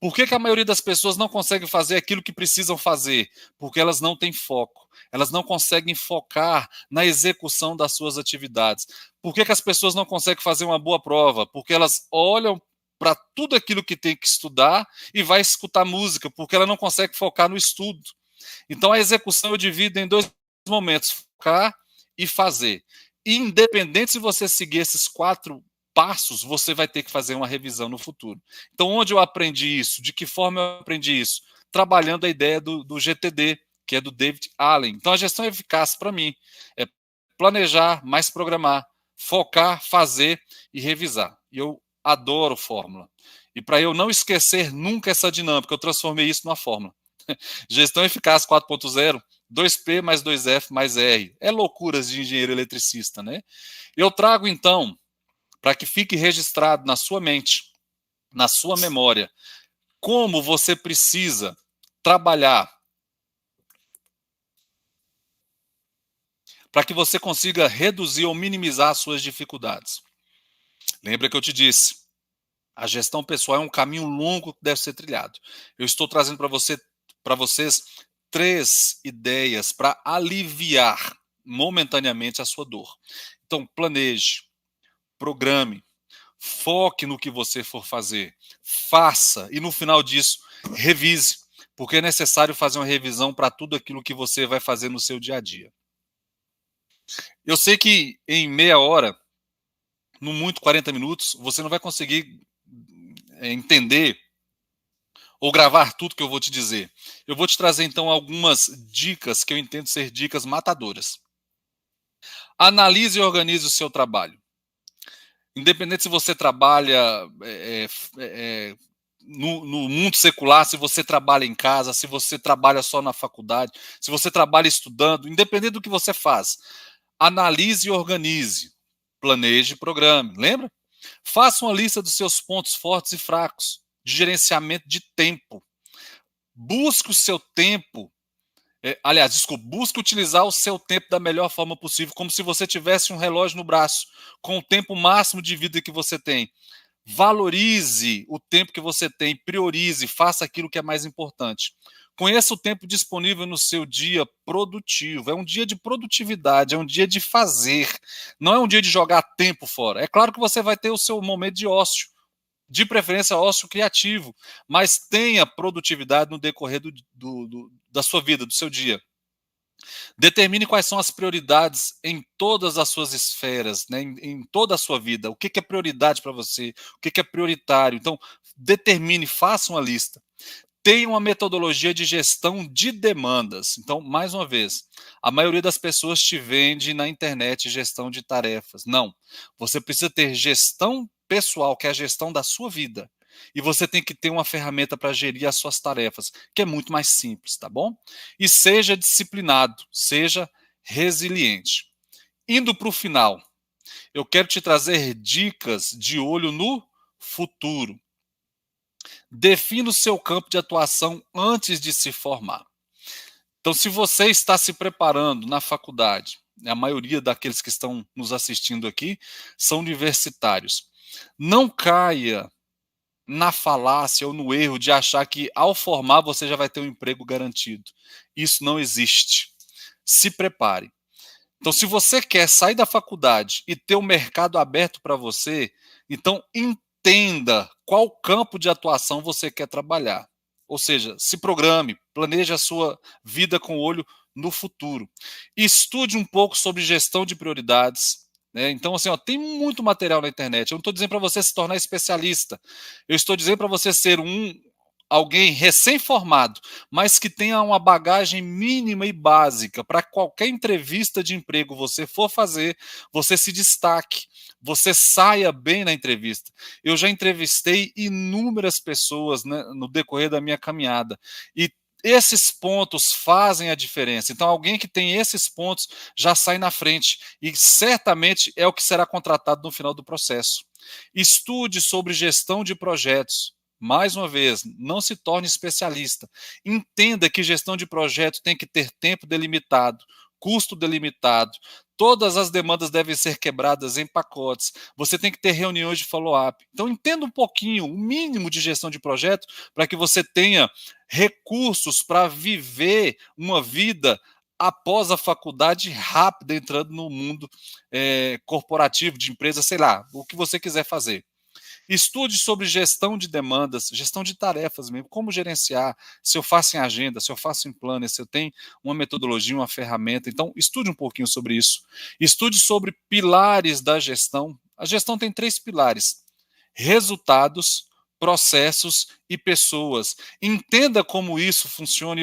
Por que a maioria das pessoas não consegue fazer aquilo que precisam fazer? Porque elas não têm foco. Elas não conseguem focar na execução das suas atividades. Por que as pessoas não conseguem fazer uma boa prova? Porque elas olham para tudo aquilo que tem que estudar e vai escutar música, porque ela não consegue focar no estudo. Então, a execução eu divido em 2 momentos: focar e fazer. Independente se você seguir esses 4 passos, você vai ter que fazer uma revisão no futuro. Então, onde eu aprendi isso? De que forma eu aprendi isso? Trabalhando a ideia do GTD, que é do David Allen. Então, a gestão eficaz, para mim, é planejar, mais programar, focar, fazer e revisar. E eu adoro fórmula. E para eu não esquecer nunca essa dinâmica, eu transformei isso numa fórmula. Gestão eficaz 4.0, 2P mais 2F mais R. É loucuras de engenheiro eletricista, né? Eu trago, então, para que fique registrado na sua mente, na sua memória, como você precisa trabalhar para que você consiga reduzir ou minimizar as suas dificuldades. Lembra que eu te disse, a gestão pessoal é um caminho longo que deve ser trilhado. Eu estou trazendo para vocês 3 ideias para aliviar momentaneamente a sua dor. Então, planeje, programe, foque no que você for fazer, faça e no final disso, revise, porque é necessário fazer uma revisão para tudo aquilo que você vai fazer no seu dia a dia. Eu sei que em meia hora, no muito 40 minutos, você não vai conseguir entender ou gravar tudo que eu vou te dizer. Eu vou te trazer então algumas dicas que eu entendo ser dicas matadoras. Analise e organize o seu trabalho. Independente se você trabalha no mundo secular, se você trabalha em casa, se você trabalha só na faculdade, se você trabalha estudando, independente do que você faz, analise e organize, planeje e programe. Lembra? Faça uma lista dos seus pontos fortes e fracos, de gerenciamento de tempo. Busque o seu tempo. Busque utilizar o seu tempo da melhor forma possível, como se você tivesse um relógio no braço, com o tempo máximo de vida que você tem. Valorize o tempo que você tem, priorize, faça aquilo que é mais importante. Conheça o tempo disponível no seu dia produtivo. É um dia de produtividade, é um dia de fazer. Não é um dia de jogar tempo fora. É claro que você vai ter o seu momento de ócio, de preferência ócio criativo, mas tenha produtividade no decorrer da sua vida, do seu dia. Determine quais são as prioridades em todas as suas esferas, né, em toda a sua vida. O que é prioridade para você? O que é prioritário? Então, determine, faça uma lista. Tenha uma metodologia de gestão de demandas. Então, mais uma vez, a maioria das pessoas te vende na internet gestão de tarefas. Não. Você precisa ter gestão pessoal, que é a gestão da sua vida. E você tem que ter uma ferramenta para gerir as suas tarefas, que é muito mais simples, tá bom? E seja disciplinado, seja resiliente. Indo para o final, eu quero te trazer dicas de olho no futuro. Defina o seu campo de atuação antes de se formar. Então, se você está se preparando na faculdade, a maioria daqueles que estão nos assistindo aqui são universitários. Não caia na falácia ou no erro de achar que ao formar você já vai ter um emprego garantido. Isso não existe. Se prepare. Então, se você quer sair da faculdade e ter o mercado aberto para você, então entenda qual campo de atuação você quer trabalhar. Ou seja, se programe, planeje a sua vida com olho no futuro. Estude um pouco sobre gestão de prioridades. Né? Então, assim, ó, tem muito material na internet. Eu não estou dizendo para você se tornar especialista. Eu estou dizendo para você ser alguém recém-formado, mas que tenha uma bagagem mínima e básica para qualquer entrevista de emprego você for fazer, você se destaque, você saia bem na entrevista. Eu já entrevistei inúmeras pessoas, né, no decorrer da minha caminhada e esses pontos fazem a diferença. Então, alguém que tem esses pontos já sai na frente e certamente é o que será contratado no final do processo. Estude sobre gestão de projetos. Mais uma vez, não se torne especialista. Entenda que gestão de projeto tem que ter tempo delimitado, custo delimitado. Todas as demandas devem ser quebradas em pacotes. Você tem que ter reuniões de follow-up. Então, entenda um pouquinho, o mínimo de gestão de projeto, para que você tenha recursos para viver uma vida após a faculdade rápida, entrando no mundo corporativo, de empresa, sei lá, o que você quiser fazer. Estude sobre gestão de demandas, gestão de tarefas mesmo, como gerenciar, se eu faço em agenda, se eu faço em planner, se eu tenho uma metodologia, uma ferramenta. Então, estude um pouquinho sobre isso. Estude sobre pilares da gestão. A gestão tem 3 pilares: resultados, processos e pessoas. Entenda como isso funciona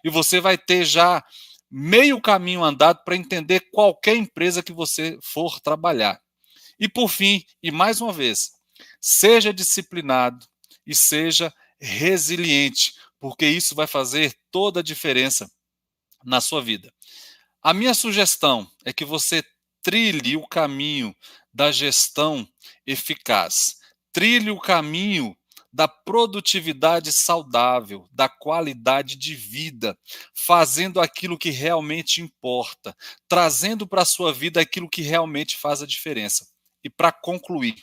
e você vai ter já meio caminho andado para entender qualquer empresa que você for trabalhar. E por fim, e mais uma vez, seja disciplinado e seja resiliente, porque isso vai fazer toda a diferença na sua vida. A minha sugestão é que você trilhe o caminho da gestão eficaz, trilhe o caminho da produtividade saudável, da qualidade de vida, fazendo aquilo que realmente importa, trazendo para a sua vida aquilo que realmente faz a diferença. E para concluir,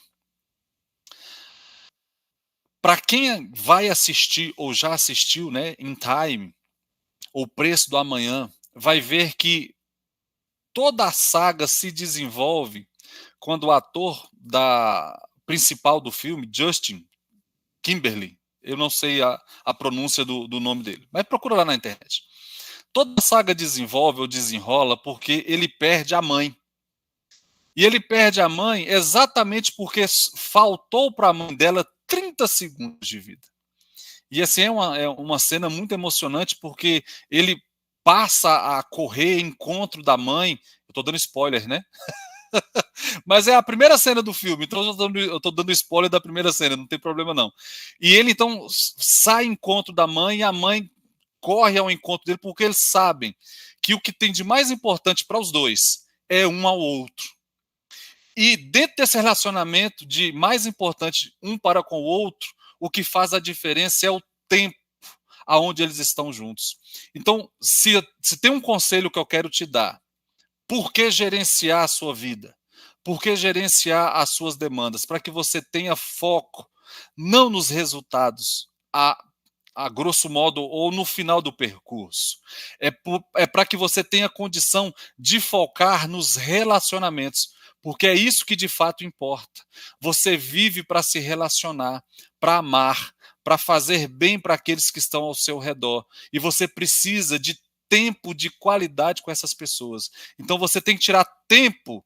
para quem vai assistir ou já assistiu, né, In Time, O Preço do Amanhã, vai ver que toda a saga se desenvolve quando o ator principal do filme, Justin Timberlake, eu não sei a pronúncia do nome dele, mas procura lá na internet. Toda a saga desenvolve ou desenrola porque ele perde a mãe. E ele perde a mãe exatamente porque faltou para a mãe dela 30 segundos de vida. E assim é uma cena muito emocionante porque ele passa a correr em encontro da mãe. Eu estou dando spoiler, né? Mas é a primeira cena do filme, então eu estou dando spoiler da primeira cena, não tem problema não. E ele então sai em encontro da mãe e a mãe corre ao encontro dele porque eles sabem que o que tem de mais importante para os dois é um ao outro. E dentro desse relacionamento de mais importante um para com o outro, o que faz a diferença é o tempo aonde eles estão juntos. Então, se tem um conselho que eu quero te dar, por que gerenciar a sua vida? Por que gerenciar as suas demandas? Para que você tenha foco, não nos resultados, a grosso modo, ou no final do percurso. É para que você tenha condição de focar nos relacionamentos, porque é isso que de fato importa. Você vive para se relacionar, para amar, para fazer bem para aqueles que estão ao seu redor. E você precisa de tempo de qualidade com essas pessoas. Então você tem que tirar tempo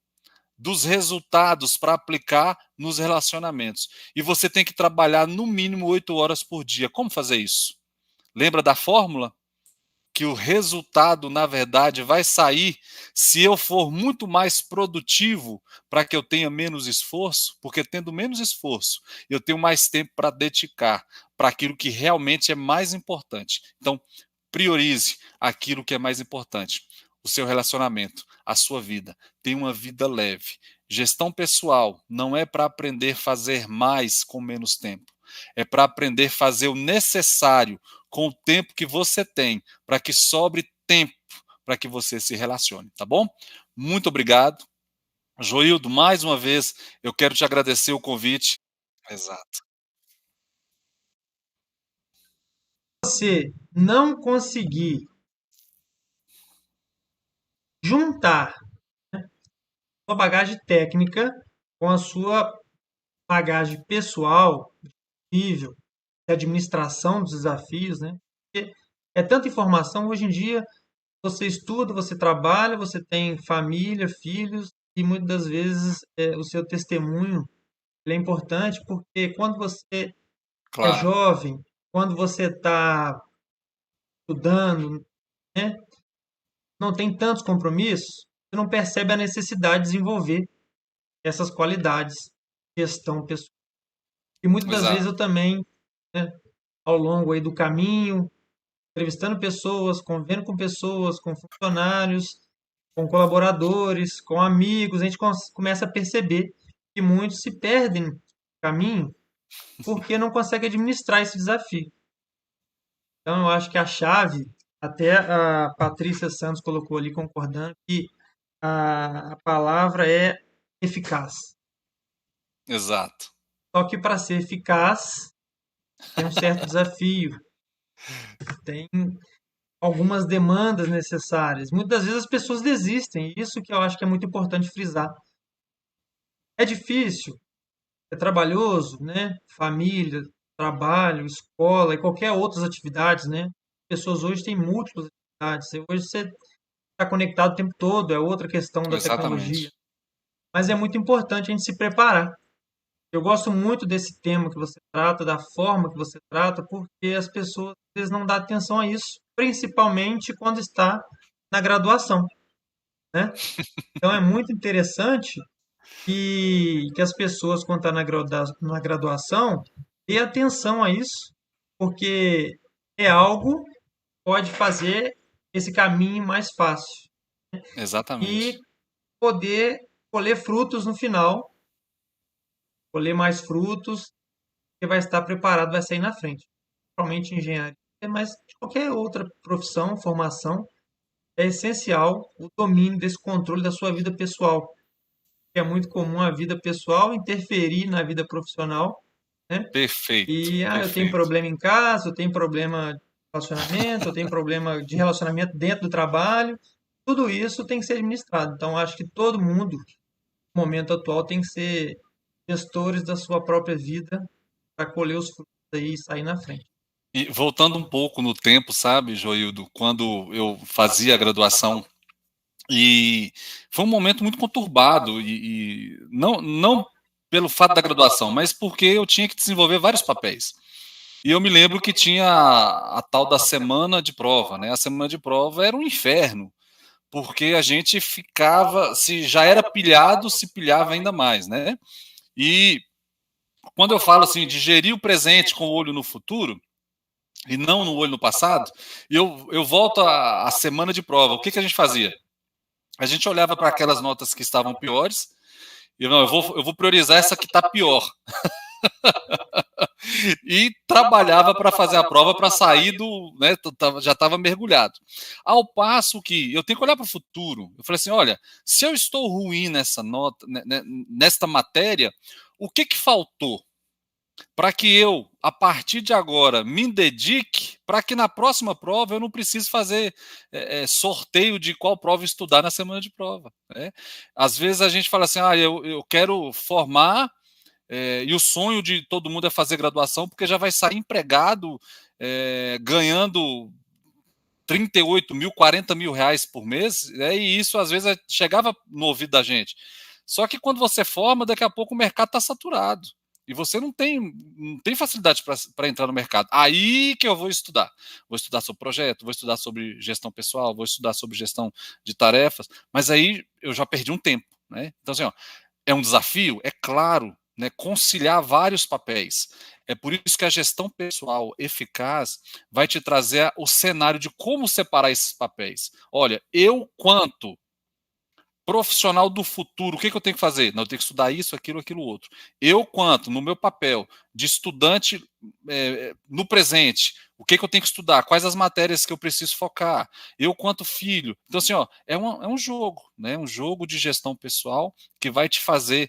dos resultados para aplicar nos relacionamentos. E você tem que trabalhar no mínimo 8 horas por dia. Como fazer isso? Lembra da fórmula? Que o resultado, na verdade, vai sair se eu for muito mais produtivo para que eu tenha menos esforço, porque tendo menos esforço, eu tenho mais tempo para dedicar para aquilo que realmente é mais importante. Então, priorize aquilo que é mais importante. O seu relacionamento, a sua vida. Tenha uma vida leve. Gestão pessoal não é para aprender a fazer mais com menos tempo. É para aprender a fazer o necessário com o tempo que você tem, para que sobre tempo para que você se relacione, tá bom? Muito obrigado. Joildo, mais uma vez, eu quero te agradecer o convite. Exato. Você não conseguir juntar sua bagagem técnica com a sua bagagem pessoal, nível de administração dos desafios, né? Porque é tanta informação hoje em dia. Você estuda, você trabalha, você tem família, filhos, e muitas das vezes o seu testemunho ele é importante porque quando você é Claro, jovem, quando você está estudando, né, não tem tantos compromissos, você não percebe a necessidade de desenvolver essas qualidades de gestão pessoal. E muitas das vezes exato, eu também, né, ao longo aí do caminho, entrevistando pessoas, convivendo com pessoas, com funcionários, com colaboradores, com amigos, a gente começa a perceber que muitos se perdem no caminho porque não conseguem administrar esse desafio. Então, eu acho que a chave, até a Patrícia Santos colocou ali, concordando, que a palavra é eficaz. exato, Só que para ser eficaz, tem um certo desafio, tem algumas demandas necessárias. Muitas vezes as pessoas desistem, isso que eu acho que é muito importante frisar. É difícil, é trabalhoso, né? Família, trabalho, escola e qualquer outras atividades, né? Pessoas hoje têm múltiplas atividades. Hoje você está conectado o tempo todo, é outra questão da tecnologia. exatamente. Mas é muito importante a gente se preparar. Eu gosto muito desse tema que você trata, da forma que você trata, porque as pessoas às vezes não dão atenção a isso, principalmente quando está na graduação, né? Então é muito interessante que as pessoas, quando estão na graduação, dê atenção a isso, porque é algo que pode fazer esse caminho mais fácil e Exatamente. poder colher frutos no final, colher mais frutos, que vai estar preparado, vai sair na frente. Principalmente engenharia, mas qualquer outra profissão, formação, é essencial o domínio desse controle da sua vida pessoal. É muito comum a vida pessoal interferir na vida profissional, né? Perfeito, E eu tenho perfeito. problema em casa, eu tenho problema de relacionamento, eu tenho problema de relacionamento dentro do trabalho. Tudo isso tem que ser administrado. Então, acho que todo mundo, no momento atual, tem que ser gestores da sua própria vida para colher os frutos aí e sair na frente. E voltando um pouco no tempo, sabe, Joildo, quando eu fazia a graduação, e foi um momento muito conturbado, e não pelo fato da graduação, mas porque eu tinha que desenvolver vários papéis. E eu me lembro que tinha a tal da semana de prova, né? A semana de prova era um inferno, porque a gente ficava, se já era pilhado, se pilhava ainda mais, né? E quando eu falo assim de gerir o presente com o olho no futuro, e não no olho no passado, eu volto à semana de prova. O que a gente fazia? A gente olhava para aquelas notas que estavam piores, e não, eu vou priorizar essa que está pior. E trabalhava para fazer a prova para sair do. Né, já estava mergulhado. Ao passo que eu tenho que olhar para o futuro. Eu falei assim: olha, se eu estou ruim nessa nota, nesta matéria, o que faltou? Para que eu, a partir de agora, me dedique para que na próxima prova eu não precise fazer sorteio de qual prova estudar na semana de prova. Né? Às vezes a gente fala assim, eu quero formar, e o sonho de todo mundo é fazer graduação, porque já vai sair empregado, ganhando 38 mil, 40 mil reais por mês, e isso às vezes chegava no ouvido da gente. Só que quando você forma, daqui a pouco o mercado está saturado. E você não tem facilidade para entrar no mercado. Aí que eu vou estudar. Vou estudar sobre projeto, vou estudar sobre gestão pessoal, vou estudar sobre gestão de tarefas, mas aí eu já perdi um tempo. Né? Então, assim, ó, é um desafio? É claro, né? Conciliar vários papéis. É por isso que a gestão pessoal eficaz vai te trazer o cenário de como separar esses papéis. Olha, eu quanto profissional do futuro, o que eu tenho que fazer? Não, eu tenho que estudar isso, aquilo outro. Eu, quanto no meu papel de estudante no presente, o que eu tenho que estudar? Quais as matérias que eu preciso focar? Eu, quanto filho. Então, assim, ó, é um jogo, né? Um jogo de gestão pessoal que vai te fazer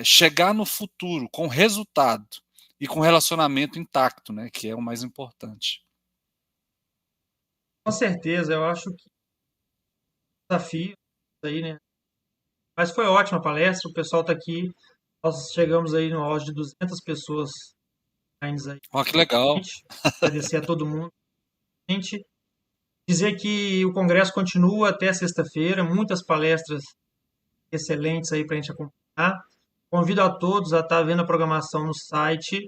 chegar no futuro com resultado e com relacionamento intacto, né? Que é o mais importante. Com certeza, eu acho que desafio aí, né? Mas foi ótima a palestra, o pessoal está aqui. Nós chegamos aí no auge de 200 pessoas ainda aí. Oh, que legal. Agradecer a todo mundo. Gente, dizer que o congresso continua até sexta-feira, muitas palestras excelentes aí para a gente acompanhar. Convido a todos a estar vendo a programação no site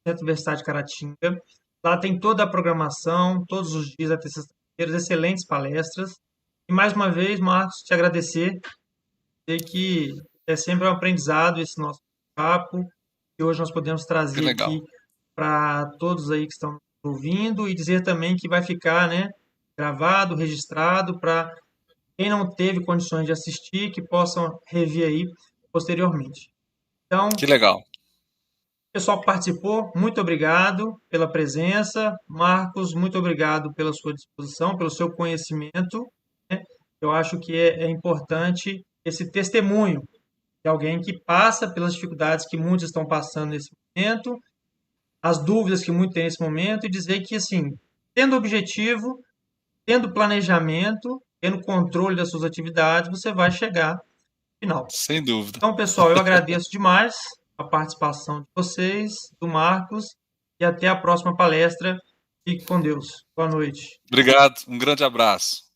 Centro Universidade de Caratinga. Lá tem toda a programação, todos os dias até sexta-feira, excelentes palestras. E mais uma vez, Marcos, te agradecer, dizer que é sempre um aprendizado esse nosso papo, que hoje nós podemos Que trazer legal. aqui para todos aí que estão ouvindo, e dizer também que vai ficar, né, gravado, registrado, para quem não teve condições de assistir, que possam rever aí posteriormente. Então, Que legal. pessoal que participou, muito obrigado pela presença. Marcos, muito obrigado pela sua disposição, pelo seu conhecimento. Né? Eu acho que é importante esse testemunho de alguém que passa pelas dificuldades que muitos estão passando nesse momento, as dúvidas que muitos têm nesse momento, e dizer que, assim, tendo objetivo, tendo planejamento, tendo controle das suas atividades, você vai chegar no final. Sem dúvida. Então, pessoal, eu agradeço demais a participação de vocês, do Marcos, e até a próxima palestra. Fique com Deus. Boa noite. Obrigado. Um grande abraço.